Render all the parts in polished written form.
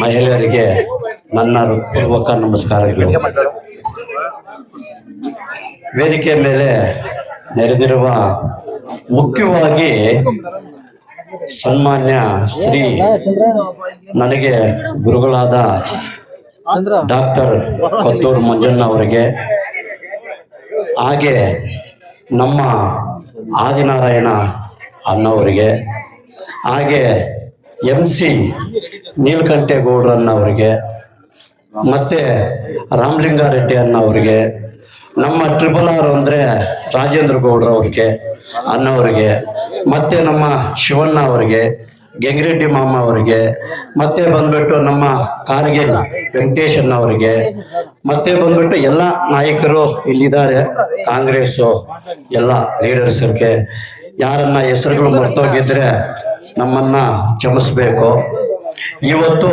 ಮಹಿಳೆಯರಿಗೆ ನನ್ನ ಪೂರ್ವಕ ನಮಸ್ಕಾರಗಳು. ವೇದಿಕೆ ಮೇಲೆ ನೆರೆದಿರುವ ಮುಖ್ಯವಾಗಿ ಸನ್ಮಾನ್ಯ ಶ್ರೀ ನನಗೆ ಗುರುಗಳಾದ ಡಾಕ್ಟರ್ ಕೊತ್ತೂರು ಮಂಜಣ್ಣ ಅವರಿಗೆ, ಹಾಗೆ ನಮ್ಮ ಆದಿನಾರಾಯಣ ಅಣ್ಣವರಿಗೆ, ಹಾಗೆ MC ನೀಲಕಂಠೇಗೌಡರನ್ನವರಿಗೆ, ಮತ್ತೆ ರಾಮಲಿಂಗಾರೆಡ್ಡಿ ಅಣ್ಣವರಿಗೆ, ನಮ್ಮ RRR ಅಂದರೆ ರಾಜೇಂದ್ರ ಗೌಡ್ರವ್ರಿಗೆ ಅಣ್ಣವರಿಗೆ, ಮತ್ತೆ ನಮ್ಮ ಶಿವಣ್ಣ ಅವರಿಗೆ, ಗೆಂಗರೆಡ್ಡಿ ಮಾಮ ಅವರಿಗೆ, ಮತ್ತೆ ಬಂದ್ಬಿಟ್ಟು ನಮ್ಮ ಕಾರ್ಗಿಲ್ ವೆಂಕಟೇಶ್ ಅಣ್ಣವರಿಗೆ, ಮತ್ತೆ ಬಂದ್ಬಿಟ್ಟು ಎಲ್ಲ ನಾಯಕರು ಇಲ್ಲಿದ್ದಾರೆ, ಕಾಂಗ್ರೆಸ್ಸು ಎಲ್ಲ ಲೀಡರ್ಸ್ಗೆ. ಯಾರನ್ನ ಹೆಸರುಗಳು ಮರ್ತೋಗಿದ್ರೆ ನಮ್ಮನ್ನ ಕ್ಷಮಿಸ್ಬೇಕು. ಇವತ್ತು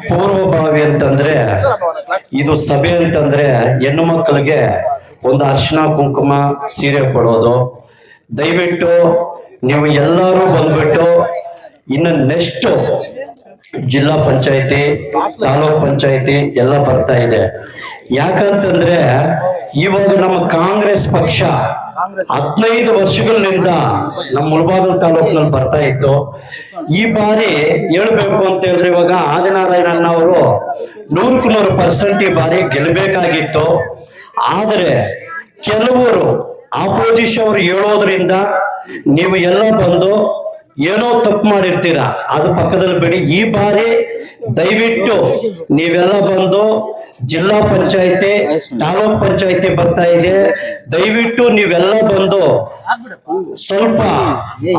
ಪೂರ್ವಭಾವಿ ಅಂತಂದ್ರೆ, ಇದು ಸಭೆ ಅಂತಂದ್ರೆ ಹೆಣ್ಣು ಮಕ್ಕಳಿಗೆ ಒಂದು ಅರಿಶಿನ ಕುಂಕುಮ ಸೀರೆ ಕೊಡೋದು. ದಯವಿಟ್ಟು ನೀವು ಎಲ್ಲರೂ ಬಂದ್ಬಿಟ್ಟು ಇನ್ನು ನೆಕ್ಸ್ಟ್ ಜಿಲ್ಲಾ ಪಂಚಾಯತಿ, ತಾಲೂಕ್ ಪಂಚಾಯತಿ ಎಲ್ಲ ಬರ್ತಾ ಇದೆ. ಯಾಕಂತಂದ್ರೆ ಇವಾಗ ನಮ್ಮ ಕಾಂಗ್ರೆಸ್ ಪಕ್ಷ 15 ವರ್ಷಗಳಿಂದ ನಮ್ಮ ಮುಳಬಾಗಿಲು ತಾಲೂಕಿನಲ್ಲಿ ಬರ್ತಾ ಇತ್ತು. ಈ ಬಾರಿ ಹೇಳ್ಬೇಕು ಅಂತ ಹೇಳಿದ್ರೆ, ಇವಾಗ ಆದಿನಾರಾಯಣ ಅವರು 100% ಈ ಬಾರಿ ಗೆಲ್ಲಬೇಕಾಗಿತ್ತು. ಆದರೆ ಕೆಲವರು ಆಪೋಸಿಷನ್ ಅವರು ಹೇಳೋದ್ರಿಂದ ನೀವು ಎಲ್ಲ ಬಂದು ಏನೋ ತಪ್ಪು ಮಾಡಿರ್ತೀರಾ, ಅದು ಪಕ್ಕದಲ್ಲಿ ಬಿಡಿ. ಈ ಬಾರಿ ದಯವಿಟ್ಟು ನೀವೆಲ್ಲ ಬಂದು ಜಿಲ್ಲಾ ಪಂಚಾಯತಿ, ತಾಲೂಕ್ ಪಂಚಾಯತಿ ಬರ್ತಾ ಇದೆ, ದಯವಿಟ್ಟು ನೀವೆಲ್ಲ ಬಂದು ಸ್ವಲ್ಪ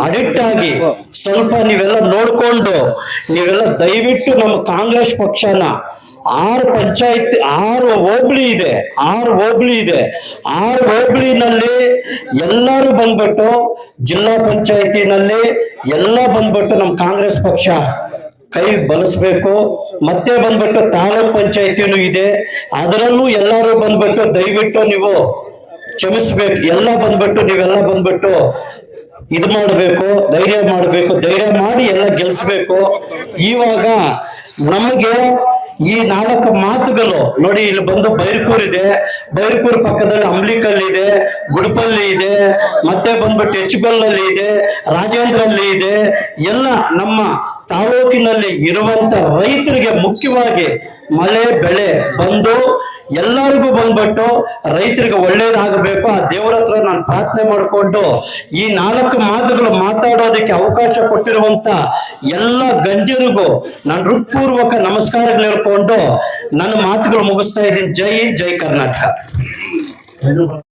ಅಡಿಕ್ಟ್ ಆಗಿ ಸ್ವಲ್ಪ ನೀವೆಲ್ಲ ನೋಡ್ಕೊಂಡು ನೀವೆಲ್ಲ ದಯವಿಟ್ಟು ನಮ್ಮ ಕಾಂಗ್ರೆಸ್ ಪಕ್ಷನ 6 ಪಂಚಾಯತ್ 6 ಹೋಬಳಿ ಇದೆ, 6 ಹೋಬಳಿ ಇದೆ. 6 ಹೋಬಳಿನಲ್ಲಿ ಎಲ್ಲರೂ ಬಂದ್ಬಿಟ್ಟು ಜಿಲ್ಲಾ ಪಂಚಾಯತಿನಲ್ಲಿ ಎಲ್ಲ ಬಂದ್ಬಿಟ್ಟು ನಮ್ಮ ಕಾಂಗ್ರೆಸ್ ಪಕ್ಷ ಕೈ ಬಲಿಸ್ಬೇಕು. ಮತ್ತೆ ಬಂದ್ಬಿಟ್ಟು ತಾಲೂಕ್ ಪಂಚಾಯತಿನೂ ಇದೆ, ಅದರಲ್ಲೂ ಎಲ್ಲರೂ ಬಂದ್ಬಿಟ್ಟು ದಯವಿಟ್ಟು ನೀವು ಕ್ಷಮಿಸ್ಬೇಕು. ಎಲ್ಲ ಬಂದ್ಬಿಟ್ಟು ನೀವೆಲ್ಲ ಬಂದ್ಬಿಟ್ಟು ಇದು ಮಾಡಬೇಕು, ಧೈರ್ಯ ಮಾಡಬೇಕು, ಧೈರ್ಯ ಮಾಡಿ ಎಲ್ಲ ಗೆಲ್ಸ್ಬೇಕು. ಇವಾಗ ನಮಗೆ ಈ 4 ಮಾತುಗಳು ನೋಡಿ, ಇಲ್ಲಿ ಬಂದು ಬೈರ್ಕೂರ್ ಇದೆ, ಬೈರ್ಕೂರ್ ಪಕ್ಕದಲ್ಲಿ ಅಂಬ್ಲಿಕಲ್ ಇದೆ, ಗುಡ್ಪಲ್ಲಿ ಇದೆ, ಮತ್ತೆ ಬಂದ್ಬಿಟ್ಟು ಹೆಚ್ಚುಗಲ್ಲಲ್ಲಿ ಇದೆ, ರಾಜೇಂದ್ರಲ್ಲಿ ಇದೆ. ಎಲ್ಲ ನಮ್ಮ ತಾಲೂಕಿನಲ್ಲಿ ಇರುವಂತ ರೈತರಿಗೆ ಮುಖ್ಯವಾಗಿ ಮಳೆ ಬೆಳೆ ಬಂದು ಎಲ್ಲರಿಗೂ ಬಂದ್ಬಿಟ್ಟು ರೈತರಿಗೆ ಒಳ್ಳೇದಾಗಬೇಕು. ಆ ದೇವರ ಹತ್ರ ನಾನು ಪ್ರಾರ್ಥನೆ ಮಾಡಿಕೊಂಡು ಈ 4 ಮಾತುಗಳು ಮಾತಾಡೋದಕ್ಕೆ ಅವಕಾಶ ಕೊಟ್ಟಿರುವಂತ ಎಲ್ಲ ಗಣ್ಯರಿಗೂ ನಾನು ಹೃತ್ಪೂರ್ವಕ ನಮಸ್ಕಾರಗಳು ಹೇಳ್ಕೊಂಡು ನನ್ನ ಮಾತುಗಳು ಮುಗಿಸ್ತಾ ಇದ್ದೀನಿ. ಜೈ ಕರ್ನಾಟಕ.